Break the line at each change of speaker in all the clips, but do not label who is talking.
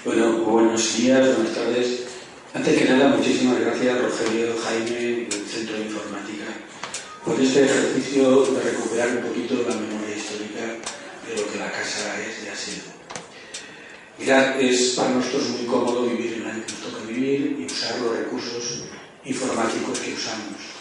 Bueno, buenos días, buenas tardes. Antes que nada, muchísimas gracias, Rogelio, Jaime, del Centro de Informática, por este ejercicio de recuperar un poquito la memoria histórica de lo que la casa es y ha sido. Mirad, es para nosotros muy cómodo vivir en el año que nos toca vivir y usar los recursos informáticos que usamos.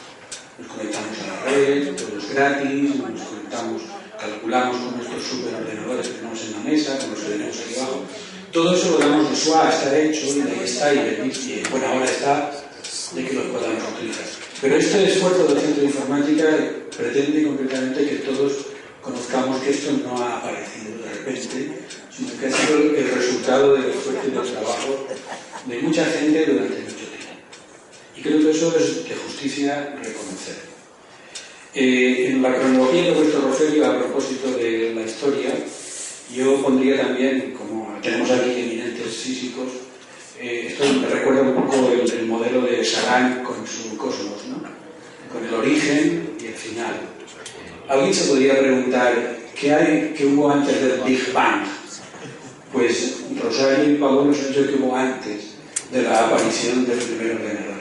Nos conectamos a la red, todo es gratis, nos conectamos, calculamos con nuestros superordenadores que tenemos en la mesa, con los que tenemos aquí abajo. Todo eso lo damos de suave, está hecho, y de ahí está, y bueno, ahora está, de que lo podamos utilizar. Pero este esfuerzo del Centro de Informática pretende concretamente que todos conozcamos que esto no ha aparecido de repente, sino que ha sido el resultado del esfuerzo y del trabajo de mucha gente durante mucho tiempo. Y creo que eso es de justicia reconocer. En la cronología que ha puesto Rogelio a propósito de la historia, yo pondría también, como tenemos aquí eminentes físicos, esto me recuerda un poco el modelo de Sagan con su cosmos, ¿no? Con el origen y el final. Alguien se podría preguntar, ¿qué hubo antes del Big Bang? Pues Rosario y Pablo nos han dicho que hubo antes de la aparición del primer ordenador.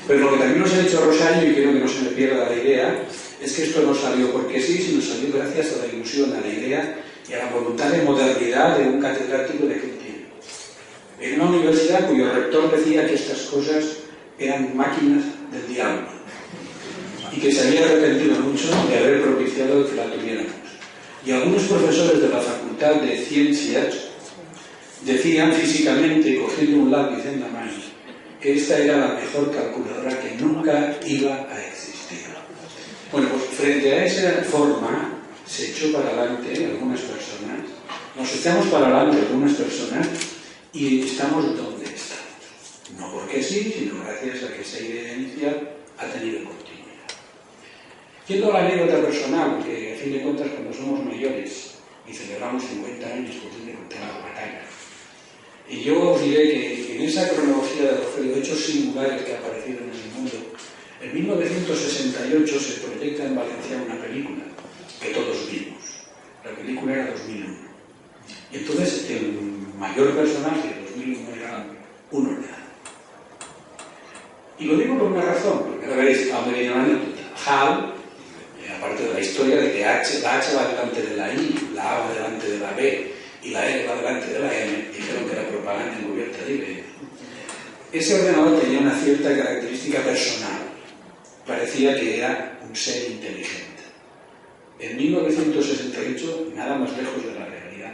Pero lo que también nos ha dicho Rosario, y creo que no se me pierda la idea, es que esto no salió porque sí, sino salió gracias a la ilusión, a la idea y a la voluntad de modernidad de un catedrático de aquel tiempo. En una universidad cuyo rector decía que estas cosas eran máquinas del diablo y que se había arrepentido mucho de haber propiciado que la tuviéramos. Y algunos profesores de la Facultad de Ciencias decían físicamente, cogiendo un lápiz en la mano, que esta era la mejor calculadora que nunca iba a existir. Bueno, pues frente a esa forma se echó para adelante algunas personas, nos echamos para adelante algunas personas y estamos donde estamos. No porque sí, sino gracias a que esa idea inicial ha tenido continuidad. Yendo a la anécdota personal, porque a fin de cuentas cuando somos mayores y celebramos 50 años, pues tiene que contar la batalla. Y yo os diré que en esa cronología de Rogelio, hechos singulares que aparecieron en el mundo, en 1968 se proyecta en Valencia una película que todos vimos. La película era 2001. Y entonces el mayor personaje de 2001 era un ordenador. Y lo digo por una razón, porque ahora veréis a dónde viene la anécdota. HAL, aparte de la historia de que la H va delante de la I, la A va delante de la B y la E va delante de la M, dijeron que era propaganda encubierta de IBM. Ese ordenador tenía una cierta característica personal. Parecía que era un ser inteligente. En 1968, nada más lejos de la realidad,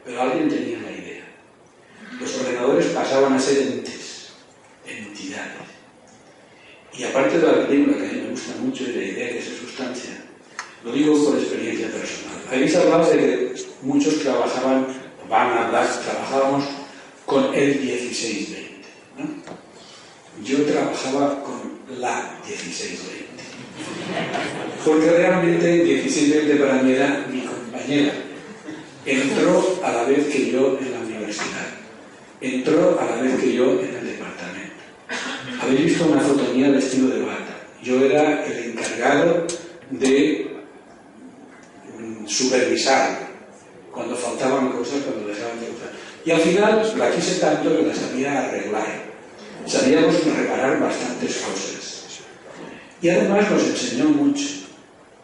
pero alguien tenía la idea. Los ordenadores pasaban a ser entes, entidades. Y aparte de la película, que a mí me gusta mucho, y la idea que se sustancia, lo digo por experiencia personal. Habéis hablado de que muchos trabajaban, trabajábamos con el 1620, ¿no? Yo trabajaba con la 1620. Porque realmente 1620 para mí era mi compañera. Entró a la vez que yo en la universidad. Entró a la vez que yo en el departamento. Habéis visto una foto mía vestido de bata. Yo era el encargado de supervisar cuando faltaban cosas, cuando dejaban de usar. Y al final la quise tanto que la sabía arreglar. Sabíamos reparar bastantes cosas. Y además nos enseñó mucho,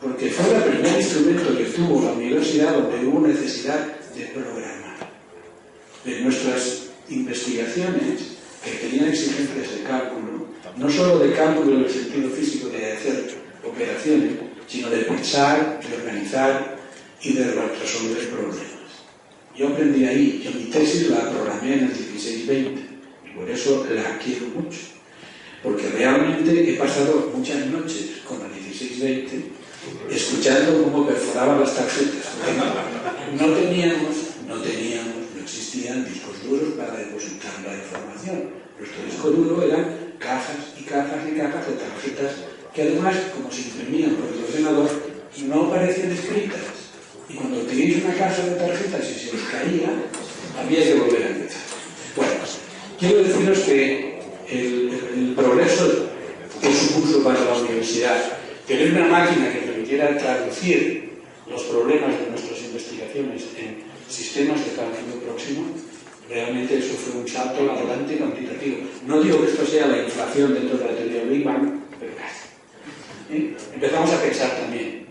porque fue el primer instrumento que tuvo la universidad donde hubo necesidad de programar. De nuestras investigaciones, que tenían exigencias de cálculo, no solo de cálculo en el sentido físico de hacer operaciones, sino de pensar, de organizar y de resolver problemas. Yo aprendí ahí, yo mi tesis la programé en el 1620, y por eso la quiero mucho. Porque realmente he pasado muchas noches con la 1620 escuchando cómo perforaban las tarjetas. No existían discos duros para depositar la información. Nuestro disco duro eran cajas y cajas y cajas de tarjetas que además, como se imprimían por el ordenador, no parecían escritas. Y cuando teníais una caja de tarjetas y se os caía, había que volver a empezar. Bueno, quiero deciros que el progreso que supuso para la universidad tener una máquina que permitiera traducir los problemas de nuestras investigaciones en sistemas de cálculo próximo, realmente eso fue un salto adelante cuantitativo. No digo que esto sea la inflación dentro de la teoría del Big Bang, pero casi. Empezamos a pensar también,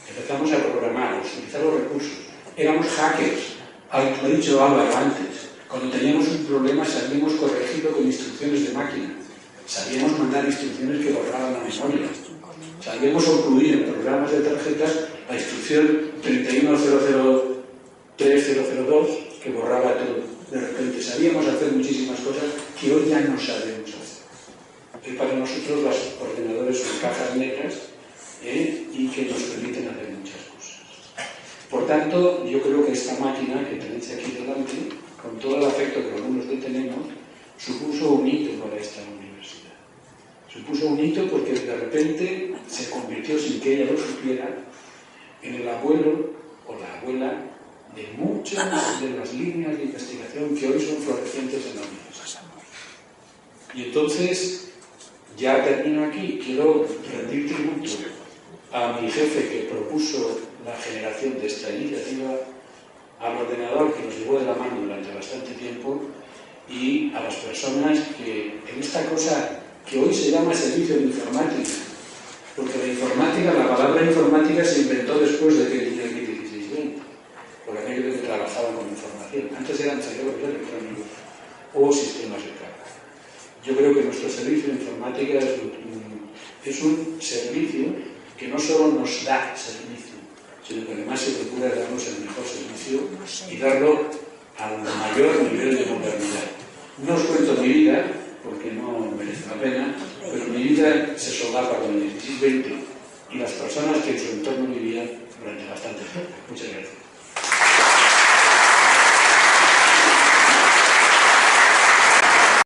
empezamos a programar, a utilizar los recursos. Éramos hackers, lo ha dicho Álvaro antes. Cuando teníamos un problema sabíamos corregirlo con instrucciones de máquina. Sabíamos mandar instrucciones que borraban la memoria. Sabíamos incluir en programas de tarjetas la instrucción 31003.002 que borraba todo. De repente sabíamos hacer muchísimas cosas que hoy ya no sabemos hacer. Hoy para nosotros los ordenadores son cajas negras y que nos permiten hacer muchas cosas. Por tanto, yo creo que esta máquina que tenéis aquí delante, con todo el afecto que algunos le tenemos, supuso un hito para esta universidad. Supuso un hito porque de repente se convirtió, sin que ella lo supiera, en el abuelo o la abuela de muchas de las líneas de investigación que hoy son florecientes en la universidad. Y entonces, ya termino aquí, quiero rendir tributo a mi jefe que propuso la generación de esta iniciativa, al ordenador que nos llevó de la mano durante bastante tiempo y a las personas que en esta cosa que hoy se llama servicio de informática, porque la informática, la palabra informática se inventó después de que el INE 1620, por aquellos que trabajaban con información. Antes eran cerebros electrónicos o sistemas de carga. Yo creo que nuestro servicio de informática es un servicio que no solo nos da servicio, sino que además se procura darnos el mejor servicio y darlo al mayor nivel de modernidad. No os cuento mi vida, porque no merece la pena, pero mi vida se solapa con el 1620 y las personas que en su entorno vivían durante bastante tiempo. Muchas gracias.